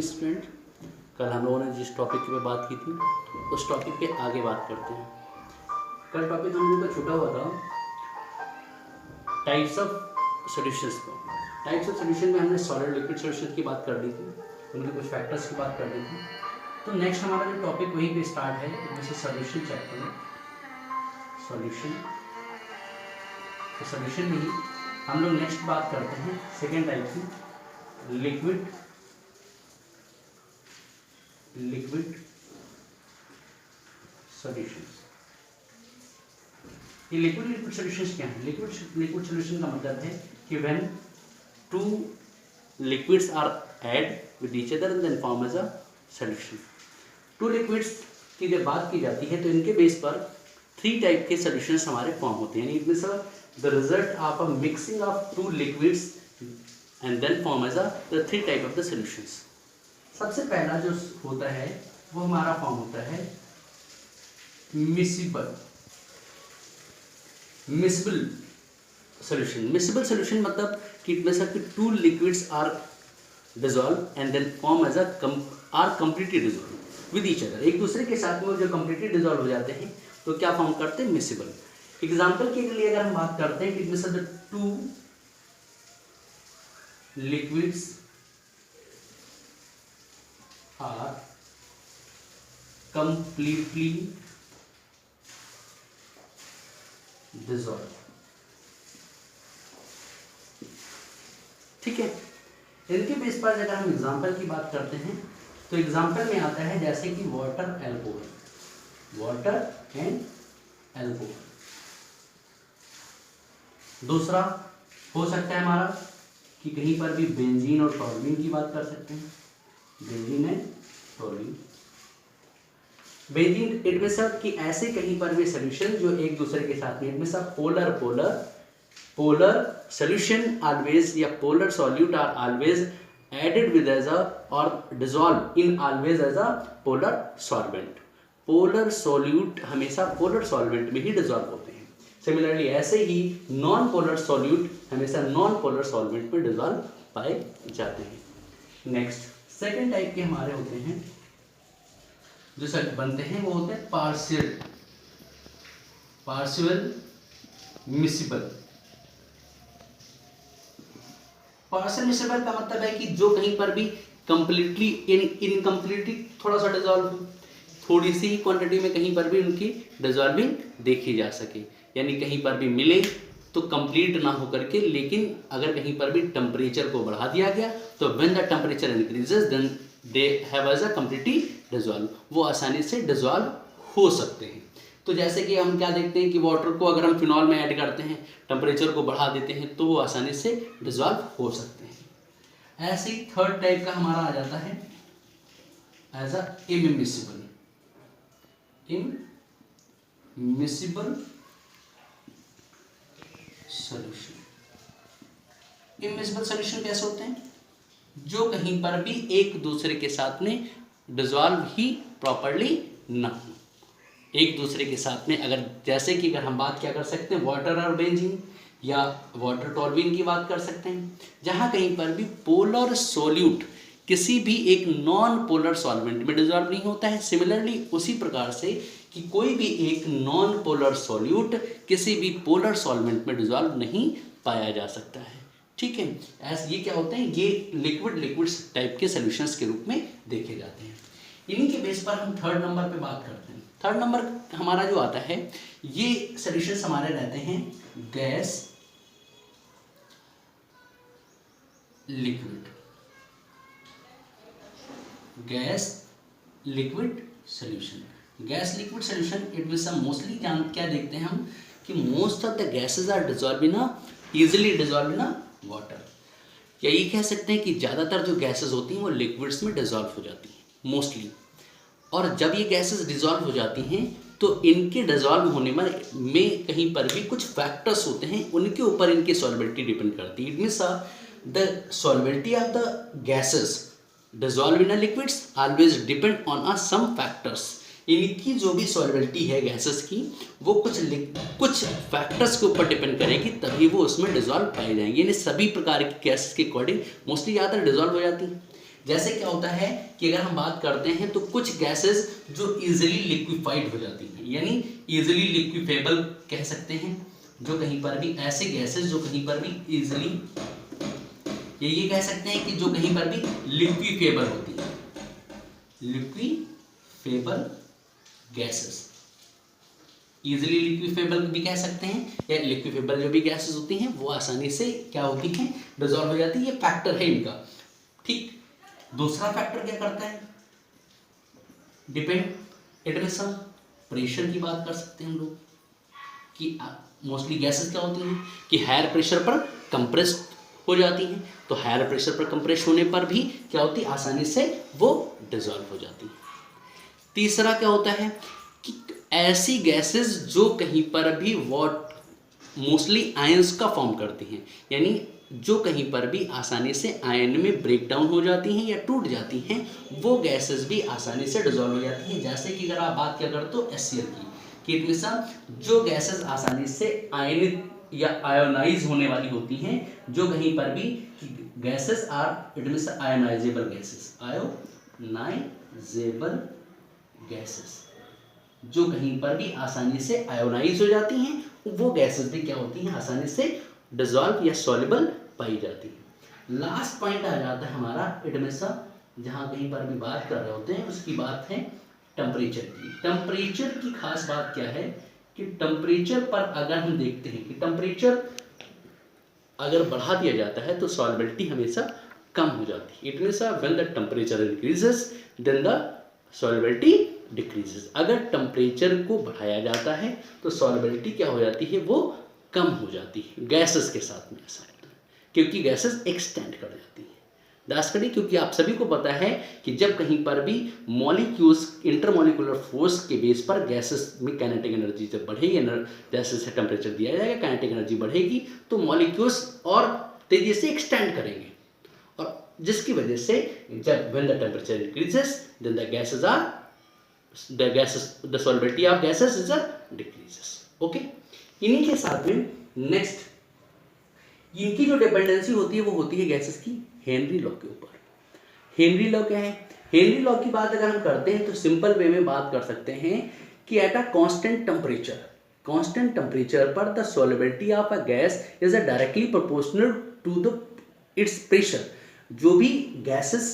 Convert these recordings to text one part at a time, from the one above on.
Student, कल हम लोगों ने जिस टॉपिक पे बात की थी उस टॉपिक पे आगे बात करते हैं। कल टॉपिक हम लोगों का छूटा हुआ था टाइप्स ऑफ सॉल्यूशंस को। टाइप्स ऑफ सॉल्यूशन में हमने सॉलिड लिक्विड सॉल्यूशन की बात कर ली थी, उनके कुछ फैक्टर्स की बात कर ली थी। तो नेक्स्ट हमारा जो टॉपिक वहीं पे स्टार्ट है, जैसे सॉल्यूशन चैप्टर में सॉल्यूशन। तो सॉल्यूशन में ही हम लोग नेक्स्ट बात करते हैं सेकेंड टाइप की, लिक्विड सॉल्यूशंस। ये लिक्विड सॉल्यूशंस क्या है? लिक्विड सॉल्यूशन का मतलब है कि when two liquids are add with each other and then form as a solution. Two liquids की जब बात की जाती है तो इनके बेस पर 3 टाइप के सॉल्यूशंस हमारे फॉर्म होते हैं। It means the result of a mixing of 2 liquids and then form as the 3 type of the solutions. सबसे पहला जो होता है वो हमारा फॉर्म होता है मिसिबल सॉल्यूशन। मिसिबल सॉल्यूशन मतलब कि इट मींस कि 2 liquids are dissolve and then form as are completely dissolve with each other. एक दूसरे के साथ में जो कंप्लीटली डिसॉल्व हो जाते हैं तो क्या फॉर्म करते हैं? मिसिबल। एग्जाम्पल के लिए अगर हम बात करते हैं कि it means the 2 liquids are completely dissolved। ठीक है, इनके बेस पर अगर हम एग्जाम्पल की बात करते हैं तो एग्जाम्पल में आता है जैसे कि वाटर एंड एल्कोहल। दूसरा हो सकता है हमारा कि कहीं पर भी बेंजीन और टॉल्यूइन की बात कर सकते हैं। Benzene and toluene. Benzene it means कि ऐसे कहीं पर भी सॉल्यूशन जो एक दूसरे के साथ में, it means polar solution always या polar solute are always added with as a और dissolve in always as a polar solvent. Polar solute हमेशा पोलर सॉल्वेंट में ही डिसॉल्व होते हैं। सिमिलरली ऐसे ही नॉन पोलर सॉल्यूट हमेशा नॉन पोलर सॉल्वेंट में डिसॉल्व पाए जाते हैं। नेक्स्ट सेकेंड टाइप के हमारे होते हैं जो बनते हैं वो होते हैं पार्शियल मिसिबल। पार्शियल मिसिबल का मतलब है कि जो कहीं पर भी कंप्लीटली इनकम्प्लीटली थोड़ा सा डिसॉल्व हो, थोड़ी सी ही क्वांटिटी में कहीं पर भी उनकी डिसॉल्विंग देखी जा सके, यानी कहीं पर भी मिले तो कंप्लीट ना होकर के, लेकिन अगर कहीं पर भी टेम्परेचर को बढ़ा दिया गया तो when the temperature increases then they have as a completely dissolve, वो आसानी से डिसॉल्व हो सकते हैं। तो जैसे कि हम क्या देखते हैं कि वाटर को अगर हम फिनॉल में ऐड करते हैं, टेम्परेचर को बढ़ा देते हैं तो वो आसानी से डिसॉल्व हो सकते हैं। ऐसे ही थर्ड टाइप का हमारा आ जाता है as a immiscible solution. Immiscible solution कैसे होते हैं? जो कहीं पर भी एक दूसरे के साथ में डिसॉल्व ही प्रॉपर्ली ना हो, एक दूसरे के साथ में अगर जैसे कि अगर हम बात क्या कर सकते हैं वाटर और बेंजीन या वाटर टॉल्यूइन की बात कर सकते हैं, जहां कहीं पर भी पोलर सॉल्यूट किसी भी एक नॉन पोलर सॉल्वेंट में डिसॉल्व नहीं होता है। सिमिलरली उसी प्रकार से कि कोई भी एक नॉन पोलर सॉल्यूट किसी भी पोलर सॉल्वेंट में डिसॉल्व नहीं पाया जा सकता है। ठीक है, ऐसे ये क्या होते हैं? ये लिक्विड टाइप के सॉल्यूशंस के रूप में देखे जाते हैं। इन्हीं के बेस पर हम थर्ड नंबर पे बात करते हैं। थर्ड नंबर हमारा जो आता है, ये सॉल्यूशंस हमारे रहते हैं gas liquid solution. Gas liquid solution it means mostly क्या देखते हैं हम कि most of the gases are dissolve in easily dissolve in water. या ये कह सकते हैं कि ज़्यादातर जो गैसेस होती हैं वो लिक्विड्स में डिसॉल्व हो जाती हैं मोस्टली। और जब ये गैसेस डिसॉल्व हो जाती हैं तो इनके डिसॉल्व होने में कहीं पर भी कुछ फैक्टर्स होते हैं, उनके ऊपर इनकी सॉल्वेबिलिटी डिपेंड करती है। It means the solubility of the gases dissolve in liquids always depend on some factors. इनकी जो भी सॉल्वेबिलिटी है गैसेस की वो कुछ फैक्टर्स के ऊपर डिपेंड करेगी, तभी वो उसमें डिसॉल्व पाए जाएंगे। यानी सभी प्रकार की गैसेस के अकॉर्डिंग मोस्टली ज़्यादातर डिसॉल्व हो जाती हैं। जैसे क्या होता है कि अगर हम बात करते हैं तो कुछ गैसेस जो इजीली लिक्विफाइड हो जाती हैं, यानी इजीली लिक्विफेबल कह सकते हैं, जो कहीं पर भी ऐसे गैसेस जो कहीं पर भी इजीली, ये कह सकते हैं कि जो कहीं पर भी लिक्विफेबल होती है, लिक्विफेबल गैसेस, इजीली लिक्विफेबल भी कह सकते हैं, या लिक्विफेबल जो भी गैसेस होती हैं वो आसानी से क्या होती हैं, डिसॉल्व हो जाती है। ये फैक्टर है इनका, ठीक। दूसरा फैक्टर क्या करता है, डिपेंड, इटरेशन, प्रेशर की बात कर सकते हैं हम लोग कि मोस्टली गैसेस क्या होती हैं कि हायर प्रेशर पर कंप्रेस हो जाती हैं, तो हायर प्रेशर पर कंप्रेस होने पर भी क्या होती है, आसानी से वो डिसॉल्व हो जाती है। तीसरा क्या होता है कि ऐसी गैसेस जो कहीं पर भी मोस्टली आयंस का फॉर्म करती हैं, यानी जो कहीं पर भी आसानी से आयन में ब्रेक डाउन हो जाती हैं या टूट जाती हैं, वो गैसेस भी आसानी से डिसॉल्व हो जाती हैं। जैसे कि अगर आप बात क्या करते हो HCl की, कि जो गैसेस आसानी से आयनित या आयोनाइज होने वाली होती हैं, जो कहीं पर भी gases are it means ionizable gases, ionizable gases जो कहीं पर भी आसानी से आयोनाइज हो जाती हैं, वो गैसेस भी क्या होती हैं, आसानी से डिसॉल्व या सॉल्युबल पाई जाती है। लास्ट पॉइंट आ जाता है हमारा इटमेसा, जहां कहीं पर भी बात कर रहे होते हैं उसकी बात है टेम्परेचर की। टेम्परेचर की खास बात क्या है कि टेम्परेचर पर अगर हम देखते हैं कि टेम्परेचर अगर बढ़ा दिया जाता है तो सॉल्युबिलिटी हमेशा कम हो जाती है। It means when the temperature increases then the solubility decreases. अगर टेम्परेचर को बढ़ाया जाता है तो सॉल्युबिलिटी क्या हो जाती है, वो कम हो जाती है। गैसेस के साथ में ऐसा होता है क्योंकि गैसेस एक्सटेंड कर जाती है, दास करिए, क्योंकि आप सभी को पता है कि जब कहीं पर भी मॉलिक्यूल्स इंटरमॉलिक्यूलर फोर्स के बेस पर गैसेस में काइनेटिक एनर्जी जब बढ़ेगी, जैसे से टेम्परेचर दिया जाएगा, काइनेटिक एनर्जी बढ़ेगी तो मॉलिक्यूल्स और तेजी से एक्सटेंड करेंगे, और जिसकी वजह से जब when the temperature increases then the solubility of gases is decreases. Okay, इन्हीं के साथ में नेक्स्ट इनकी जो डिपेंडेंसी होती है वो होती है गैसेस की हेनरी लॉ के ऊपर। हेनरी लॉ क्या है, हेनरी लॉ की बात अगर हम करते हैं तो सिंपल वे में बात कर सकते हैं कि एट अ कांस्टेंट टेम्परेचर पर the solubility of a gas is directly proportional to the its pressure. जो भी गैसेस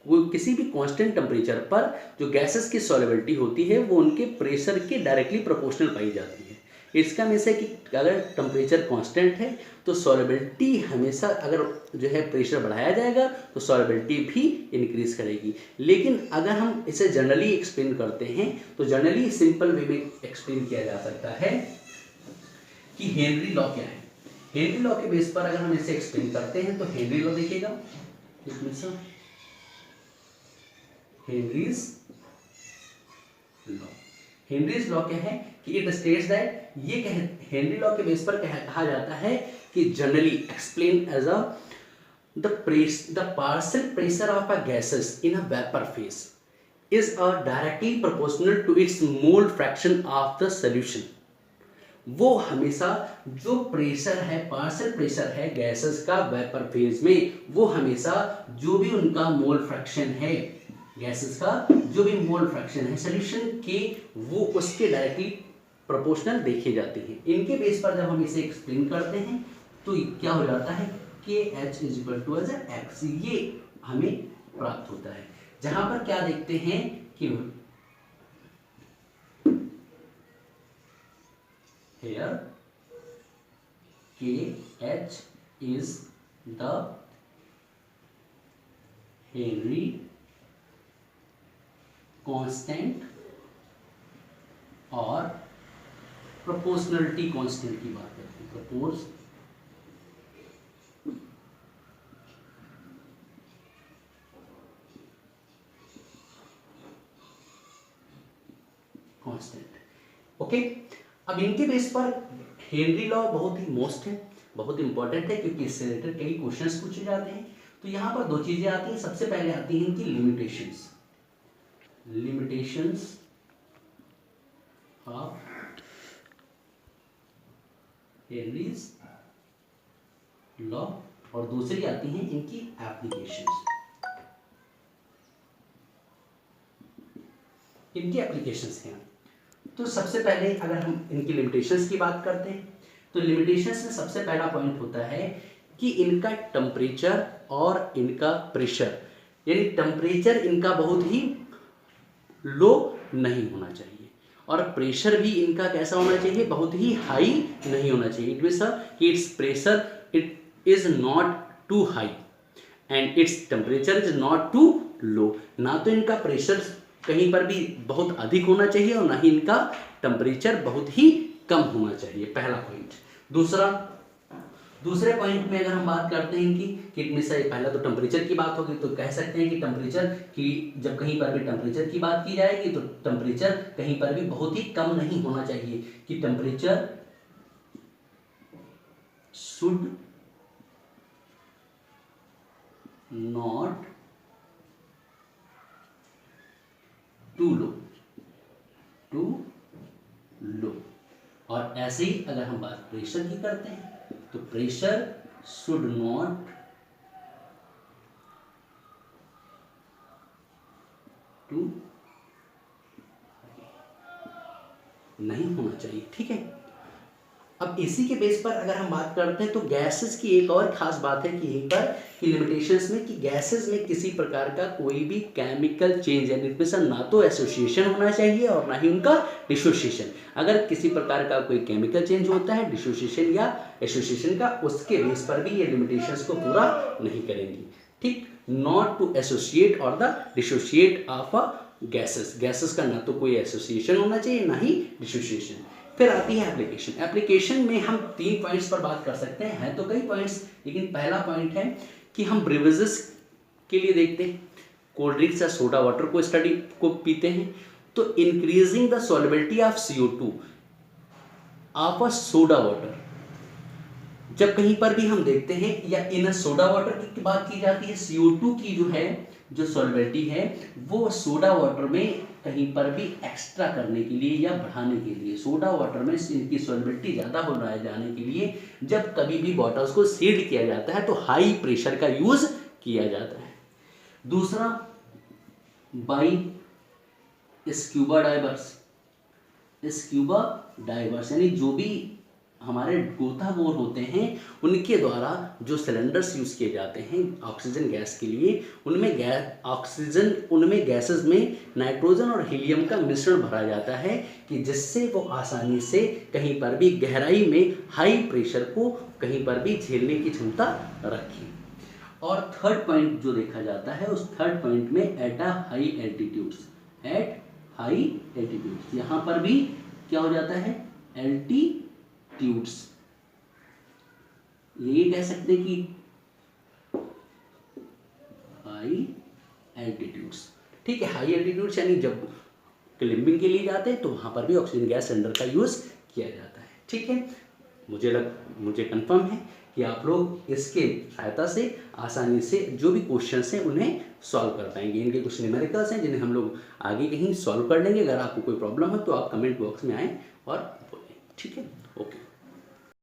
किसी भी कांस्टेंट टेम्परेचर पर जो गैसेस की सॉल्युबिलिटी होती है वो उनके प्रेशर के डायरेक्टली प्रोपोर्शनल पाई जाती है। इसका मीन्स है कि अगर टेम्परेचर कांस्टेंट है तो सॉल्युबिलिटी हमेशा, अगर जो है प्रेशर बढ़ाया जाएगा तो सॉल्युबिलिटी भी इंक्रीज करेगी। लेकिन अगर हम इसे जनरली एक्सप्लेन करते हैं तो जनरली सिंपल वे में एक्सप्लेन किया जा सकता है कि हेनरी लॉ क्या है। हेनरी लॉ के बेस पर अगर हम इसे एक्सप्लेन करते हैं तो हेनरी लॉ देखिएगा, हेनरीज लॉ। हेनरीज लॉ क्या है कि इट स्टेट्स दैट, ये हेनरी लॉ के बेस पर कहा जाता है कि generally explain as a the partial pressure of a gases in a vapor phase is directly proportional to its mole fraction of the solution। वो हमेशा जो प्रेशर है, पार्शियल प्रेशर है गैसेस का वेपर फेज में, वो हमेशा जो भी उनका मोल फ्रैक्शन है गैसेस का, जो भी मोल फ्रैक्शन है सोल्यूशन के, वो उसके डायरेक्टली प्रोपोर्शनल देखे जाते हैं। इनके बेस पर जब हम इसे एक्सप्लेन करते हैं तो क्या हो जाता है KH = X, ये हमें प्राप्त होता है। जहां पर क्या देखते हैं कि here KH is the Henry constant और प्रोपोर्शनलिटी कांस्टेंट की बात करते हैं, प्रोपोर्स कांस्टेंट। ओके, अब इनके बेस पर हेनरी लॉ बहुत ही मोस्ट है, बहुत इंपॉर्टेंट है क्योंकि इससे रिलेटेड कई क्वेश्चंस पूछे जाते हैं। तो यहां पर दो चीजें आती हैं, सबसे पहले आती हैं इनकी लिमिटेशंस ऑफ हेनरीज लॉ, और दूसरी आती हैं इनकी एप्लीकेशंस। इनकी एप्लीकेशंस हैं। तो सबसे पहले अगर हम इनकी लिमिटेशंस की बात करते हैं तो लिमिटेशंस में सबसे पहला पॉइंट होता है कि इनका टेम्परेचर और इनका प्रेशर, यानी टेम्परेचर इनका बहुत ही लो नहीं होना चाहिए और प्रेशर भी इनका कैसा होना चाहिए, बहुत ही हाई नहीं होना चाहिए। इट मीन्स कि its pressure it is not too high and its temperature is not too low. ना तो इनका प्रेशर कहीं पर भी बहुत अधिक होना चाहिए और ना ही इनका टेम्परेचर बहुत ही कम होना चाहिए, पहला पॉइंट। दूसरे पॉइंट में अगर हम बात करते हैं कि इनमें से पहला तो टेम्परेचर की बात होगी, तो कह सकते हैं कि टेम्परेचर की जब कहीं पर भी टेम्परेचर की बात की जाएगी तो टेम्परेचर कहीं पर भी बहुत ही कम नहीं होना चाहिए, कि टेम्परेचर शुड नॉट टू लो। और ऐसे ही अगर हम बात प्रेशर की करते हैं तो प्रेशर शुड नॉट टू नहीं होना चाहिए, ठीक है। अब इसी के बेस पर अगर हम बात करते हैं तो गैसेस की एक और खास बात है कि यहीं पर कि लिमिटेशंस में कि गैसेस में किसी प्रकार का कोई भी केमिकल चेंज है इनमें ना तो एसोसिएशन होना चाहिए और ना ही उनका डिसोसिएशन। अगर किसी प्रकार का कोई केमिकल चेंज होता है डिसोसिएशन या एसोसिएशन का, उसके बेस पर भी ये लिमिटेशंस को पूरा नहीं करेंगी, ठीक। नॉट टू एसोसिएट और the dissociate of a gases का ना तो कोई एसोसिएशन होना चाहिए ना ही डिसोसिएशन। फिर आती है एप्लीकेशन। एप्लीकेशन में हम 3 पॉइंट्स पर बात कर सकते हैं तो कई पॉइंट्स, लेकिन पहला पॉइंट है कि हम ब्रेवरेजेस के लिए देखते हैं, कोल्ड ड्रिंक्स या सोडा वाटर को स्टडी को पीते हैं तो increasing the solubility of CO2 of a soda water. जब कहीं पर भी हम देखते हैं या इन सोडा वाटर की बात की जाती है, CO2 की जो सॉल्युबिलिटी है वो सोडा वाटर में कहीं पर भी एक्स्ट्रा करने के लिए या बढ़ाने के लिए, सोडा वाटर में इनकी सॉल्युबिलिटी ज़्यादा हो जाने के लिए जब कभी भी बॉटल्स को सील्ड किया जाता है तो हाई प्रेशर का यूज़ किया जाता है। दूसरा, बाई स्क्यूबा डाइवर्स यानी जो भी हमारे गोताखोर होते हैं उनके द्वारा जो सिलेंडर्स यूज़ किए जाते हैं ऑक्सीजन गैस के लिए, उनमें गैसेस में नाइट्रोजन और हीलियम का मिश्रण भरा जाता है कि जिससे वो आसानी से कहीं पर भी गहराई में हाई प्रेशर को कहीं पर भी झेलने की क्षमता रखें। और थर्ड पॉइंट जो देखा जाता है उस थर्ड पॉइंट में एट हाई एल्टीट्यूड्स, यहाँ पर भी क्या हो जाता है, एल्टीट्यूड्स, ये कह सकते हैं कि हाई एल्टीट्यूड्स, ठीक है। हाई एल्टीट्यूड्स यानी जब क्लाइंबिंग के लिए जाते हैं तो वहां पर भी ऑक्सीजन गैस सिलेंडर का यूज किया जाता है, ठीक है। मुझे कंफर्म है कि आप लोग इसके सहायता से आसानी से जो भी क्वेश्चंस हैं उन्हें सॉल्व कर पाएंगे। इनके कुछ न्यूमेरिकल्स हैं जिन्हें हम लोग आगे कहीं सॉल्व कर लेंगे। अगर आपको कोई प्रॉब्लम है तो आप कमेंट बॉक्स में आएँ और बोलें, ठीक है। ओके।